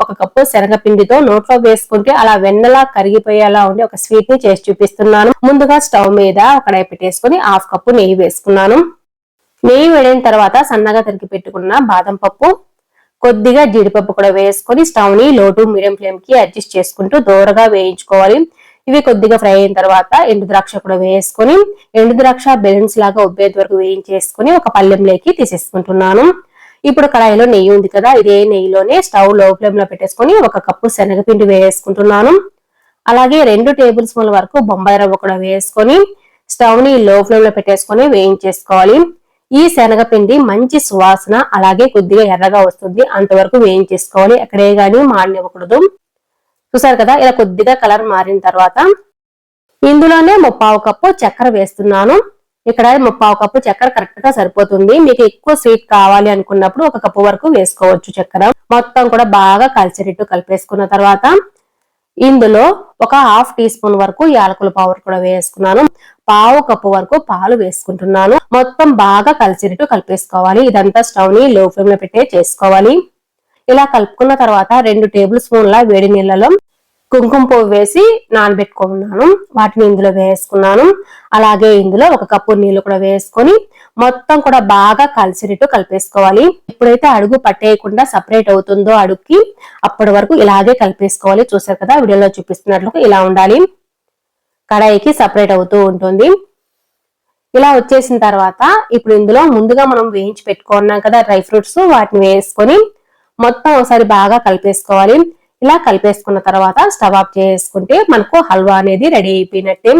ఒక కప్పు శనగపిండితో నోట్లో వేసుకుంటే అలా వెన్నలా కరిగిపోయేలా ఉండి ఒక స్వీట్ ని చేసి చూపిస్తున్నాను. ముందుగా స్టవ్ మీద ఒక కడాయి పెట్టేసుకుని 1/2 కప్పు నెయ్యి వేసుకున్నాను. నెయ్యి వేడిన తర్వాత సన్నగా తరిగి పెట్టుకున్న బాదం పప్పు, కొద్దిగా జీడిపప్పు కూడా వేసుకొని స్టవ్ ని లో టు మీడియం ఫ్లేమ్ కి అడ్జస్ట్ చేసుకుంటూ దూరగా వేయించుకోవాలి. ఇవి కొద్దిగా ఫ్రై అయిన తర్వాత ఎండు ద్రాక్ష కూడా వేసుకొని ఎండు ద్రాక్ష బెలూన్స్ లాగా ఉబ్బేంత వరకు వేయించేసుకుని ఒక పళ్ళెంలోకి తీసేసుకుంటున్నాను. ఇప్పుడు కడాయిలో నెయ్యి ఉంది కదా, ఇదే నెయ్యిలోనే స్టవ్ లో ఫ్లేమ్ లో పెట్టేసుకొని 1 కప్పు శనగపిండి వేసుకుంటున్నాను. అలాగే 2 టేబుల్ స్పూన్ల వరకు బొంబాయి రవ్వ కూడా వేసుకొని స్టవ్ ని లో ఫ్లేమ్ లో పెట్టేసుకొని వేయించేసుకోవాలి. ఈ శనగపిండి మంచి సువాసన అలాగే కొద్దిగా ఎర్రగా వస్తుంది అంతవరకు వేయించేసుకోవాలి. ఎక్కడే గానీ మాడనివ్వకూడదు. చూసారు కదా, ఇలా కొద్దిగా కలర్ మారిన తర్వాత ఇందులోనే 1/4 కప్పు చక్కెర వేస్తున్నాను. ఇక్కడ 1/4 కప్పు చక్కెర కరెక్ట్ గా సరిపోతుంది. మీకు ఎక్కువ స్వీట్ కావాలి అనుకున్నప్పుడు 1 కప్పు వరకు వేసుకోవచ్చు చక్కెర. మొత్తం కూడా బాగా కలిసేటట్టు కలిపేసుకున్న తర్వాత ఇందులో ఒక 1/2 టీ స్పూన్ వరకు యాలకుల పౌడర్ కూడా వేసుకున్నాను. 1/4 కప్పు వరకు పాలు వేసుకుంటున్నాను. మొత్తం బాగా కలిసేటట్టు కలిపేసుకోవాలి. ఇదంతా స్టవ్ ని లో ఫ్లేమ్ లో పెట్టే చేసుకోవాలి. ఇలా కలుపుకున్న తర్వాత 2 టేబుల్ స్పూన్ల వేడి నీళ్ళలో కుంకుమ పువ్వు వేసి నానబెట్టుకున్నాను. వాటిని ఇందులో వేసుకున్నాను. అలాగే ఇందులో 1 కప్పు నీళ్లు కూడా వేసుకొని మొత్తం కూడా బాగా కలిసేటట్టు కలిపేసుకోవాలి. ఎప్పుడైతే అడుగు పట్టేయకుండా సపరేట్ అవుతుందో అడుగుకి అప్పటి వరకు ఇలాగే కలిపేసుకోవాలి. చూసారు కదా, వీడియోలో చూపిస్తున్నట్లుగా ఇలా ఉండాలి. కడాయికి సపరేట్ అవుతూ ఉంటుంది. ఇలా వచ్చేసిన తర్వాత ఇప్పుడు ఇందులో ముందుగా మనం వేయించి పెట్టుకున్నాం కదా డ్రై ఫ్రూట్స్, వాటిని వేసుకొని మొత్తం ఒకసారి బాగా కలిపేసుకోవాలి. ఇలా కలిపేసుకున్న తర్వాత స్టవ్ ఆఫ్ చేసుకుంటే మనకు హల్వా అనేది రెడీ అయిపోయినట్టే.